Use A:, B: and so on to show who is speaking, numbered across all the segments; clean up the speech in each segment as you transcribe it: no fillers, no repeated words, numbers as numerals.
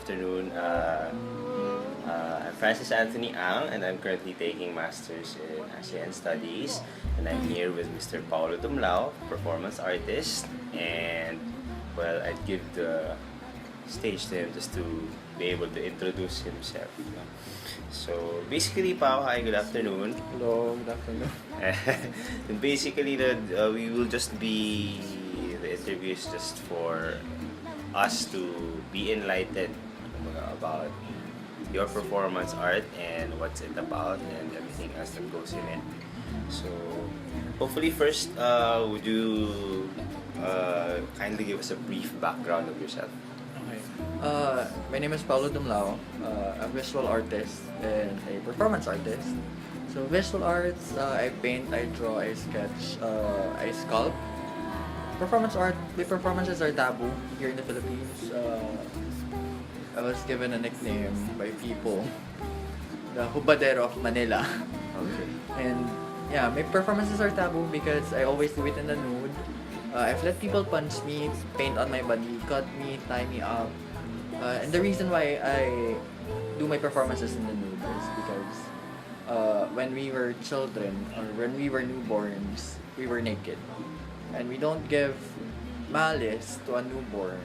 A: afternoon. I'm Francis Anthony Ang, and I'm currently taking Masters in ASEAN Studies. And I'm here with Mr. Paulo Tumlao, performance artist. And, well, I'd give the stage to him just to be able to introduce himself. So, basically, Pao, hi, good afternoon.
B: Hello, good afternoon.
A: And basically, we will just be, the interview is just for us to be enlightened about your performance art and what's it about and everything else that goes in it. So, hopefully, first, would you kindly give us a brief background of yourself?
B: Okay. My name is Paulo Dumlao, a visual artist and a performance artist. So visual arts, I paint, I draw, I sketch, I sculpt. Performance art, the performances are taboo here in the Philippines. I was given a nickname by people, the Hubadero of Manila.
A: Okay.
B: And yeah, my performances are taboo because I always do it in the nude. I've let people punch me, paint on my body, cut me, tie me up. And the reason why I do my performances in the nude is because when we were children or when we were newborns, we were naked. And we don't give malice to a newborn.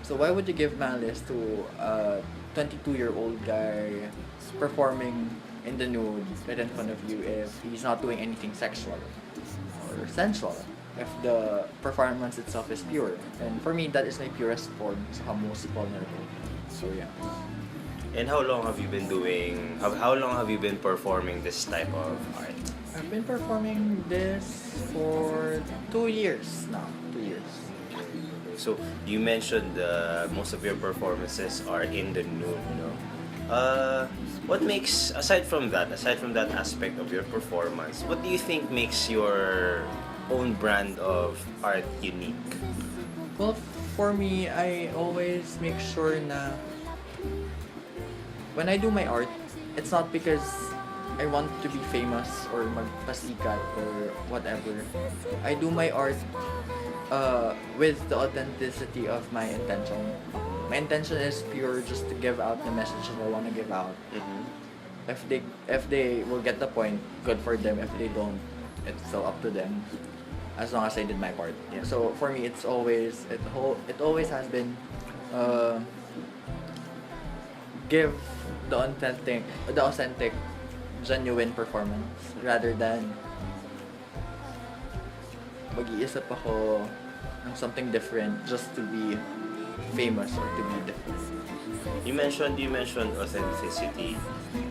B: So why would you give malice to a 22-year-old guy performing in the nude right in front of you if he's not doing anything sexual or sensual? If the performance itself is pure. And for me, that is my purest form sa musical na rin. So yeah.
A: And how long have you been doing, how long have you been performing this type of art?
B: I've been performing this for 2 years now. 2 years.
A: So, you mentioned most of your performances are in the nude, you know. What makes, aside from that aspect of your performance, what do you think makes your own brand of art unique?
B: Well, for me, I always make sure na when I do my art, it's not because I want to be famous or magpasikat or whatever. I do my art with the authenticity of my intention. My intention is pure, just to give out the message that I want to give out.
A: Mm-hmm.
B: If they will get the point, good for them. If they don't, it's still up to them. As long as I did my part.
A: Yeah.
B: So for me, it always has been give the authentic, genuine performance rather than mag-iisip ako ng something different just to be famous or to be different.
A: You mentioned authenticity.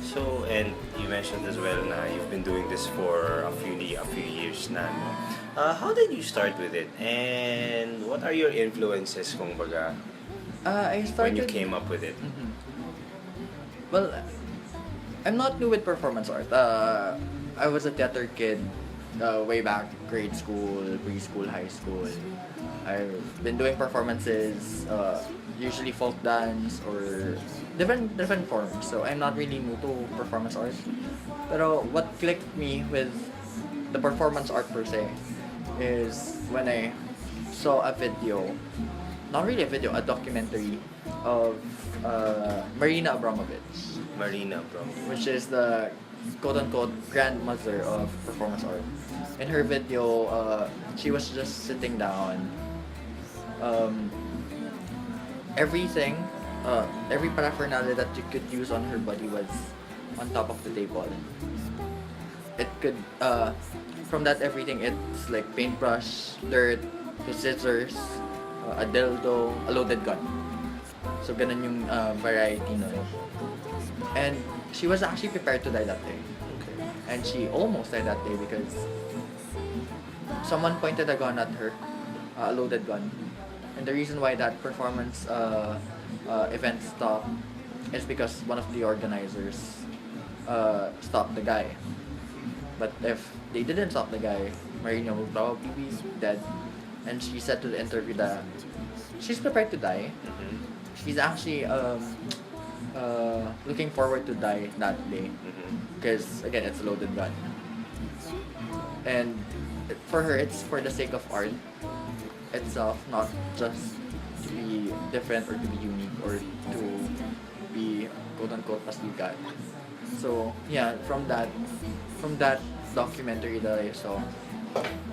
A: So, and you mentioned as well na you've been doing this for a few years na, no? How did you start with it? And what are your influences, kung baga,
B: I started
A: when you came up with it?
B: Mhm. Well, I'm not new with performance art. I was a theater kid way back grade school, preschool, high school. I've been doing performances, usually folk dance or different forms. So I'm not really new to performance art. Pero what clicked me with the performance art per se is when I saw a video, not really a video, a documentary of Marina Abramovich, which is the quote-unquote grandmother of performance art. In her video, she was just sitting down. Everything, every paraphernalia that you could use on her body was on top of the table. It could, from that everything, it's like paintbrush, dirt, scissors, a dildo, a loaded gun. So ganun yung variety nun. And she was actually prepared to die that day.
A: Okay.
B: And she almost died that day because someone pointed a gun at her, a loaded gun. And the reason why that performance event stopped is because one of the organizers stopped the guy. But if they didn't stop the guy, Marina would probably be dead. And she said to the interview that she's prepared to die.
A: Mm-hmm.
B: She's actually looking forward to die that day because again it's a loaded gun, and for her it's for the sake of art itself, not just to be different or to be unique. or to be quote unquote pasikat. So yeah, from that documentary that I saw,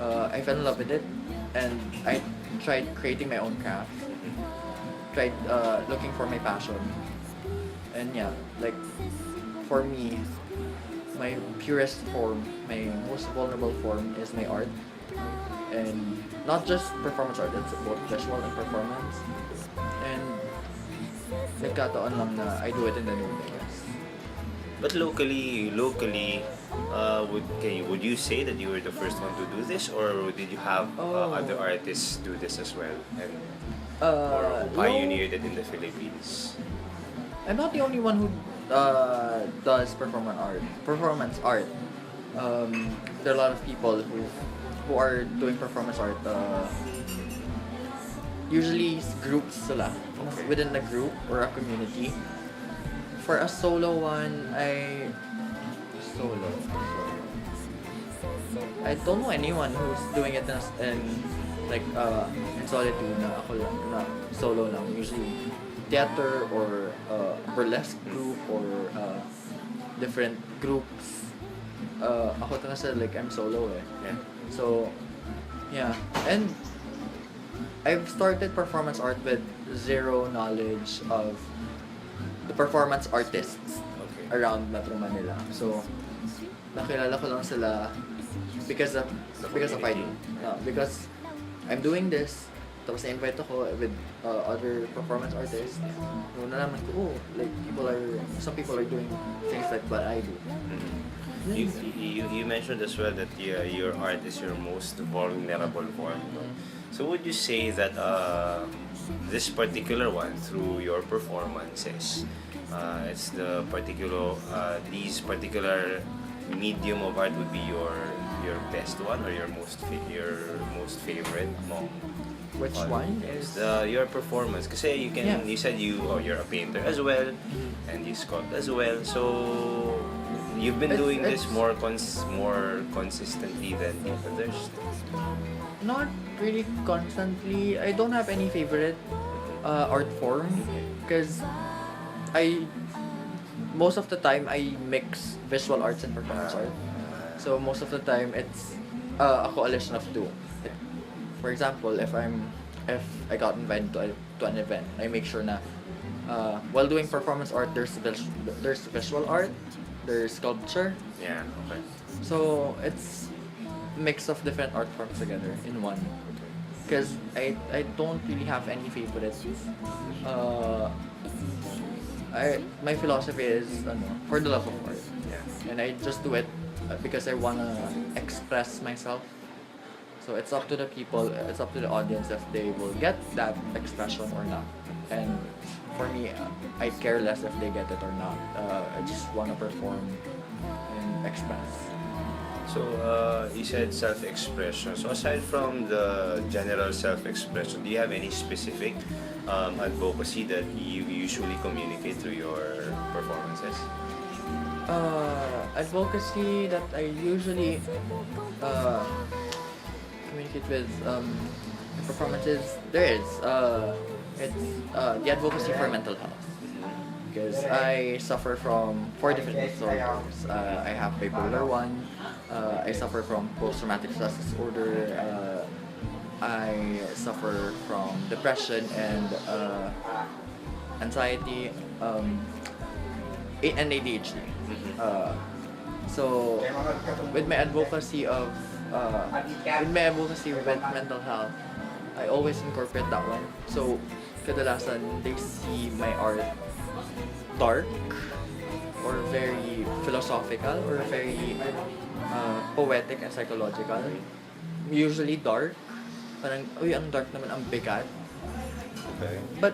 B: I fell in love with it, and I tried creating my own craft. Tried looking for my passion, and yeah, like for me, my purest form, my most vulnerable form is my art, and not just performance art. It's both visual and performance, and nagkataon lang na I do it in the nude, I guess.
A: But locally, would you say that you were the first one to do this, or did you have
B: Oh.
A: other artists do this as well, and or who pioneered it in the Philippines?
B: I'm not the only one who does performance art. There are a lot of people who are doing performance art. Usually groups sila
A: Okay.
B: within the group or a community. For a solo one, solo. I don't know anyone who's doing it in like in solitude na ako lang na solo lang. Usually theater or burlesque group or different groups. Ako talaga like I'm solo eh.
A: Yeah.
B: So yeah, and I've started performance art with zero knowledge of the performance artists
A: Okay.
B: around Metro Manila. So nakilala ko lang sila because of I do. Because I'm doing this, tapos na-invite ako with other performance artists. So nalaman ko, like some people are doing things like what I do.
A: You mentioned as well that your art is your most vulnerable form. So would you say that this particular one, through your performances, it's these particular medium of art would be your best one, or your most favorite among
B: Which
A: all?
B: one is
A: Your performance? Kasi you said you're a painter as well, and you sculpt as well. So you've been doing this
B: it's-
A: more consistently than the others.
B: not really constantly. I don't have any favorite art form because most of the time I mix visual arts and performance art. So most of the time it's a coalition of two. For example, if I got invited to an event, I make sure na while doing performance art, there's visual art, there's sculpture.
A: Yeah. Okay.
B: So it's mix of different art forms together in one. Because I don't really have any favorites. My philosophy is for the love of art,
A: Yeah.
B: and I just do it because I wanna express myself. So it's up to the people, it's up to the audience if they will get that expression or not. And for me, I care less if they get it or not. I just wanna perform and express.
A: So you said self-expression. So aside from the general self-expression, do you have any specific advocacy that you usually communicate through your performances?
B: Advocacy that I usually communicate with performances, there is. It's the advocacy for mental health. Because I suffer from 4 different disorders. I have bipolar 1, I suffer from post-traumatic stress disorder, I suffer from depression and anxiety, and ADHD. So with my advocacy with mental health, I always incorporate that one. So kadalasan they see my art dark or very philosophical or very poetic and psychological. Usually dark. Parang, uy, ang dark naman, ang bigat.
A: Okay.
B: But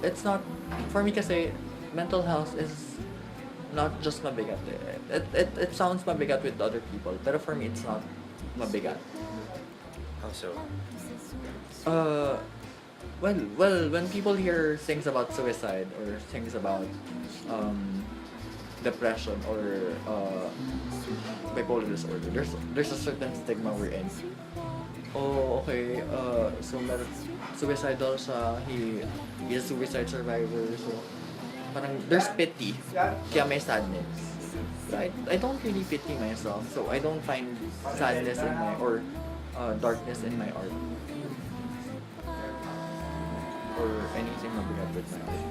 B: it's not, for me kasi, mental health is not just mabigat. It sounds mabigat with other people, pero for me, it's not mabigat.
A: How so?
B: Well, when people hear things about suicide or things about depression or bipolar disorder, there's a certain stigma we're in. oh, okay, so suicidal siya, he is a suicide survivor, so parang there's pity, kaya may sadness. But I don't really pity myself, so I don't find sadness in my, or darkness in my art. Or anything mabigat with my art.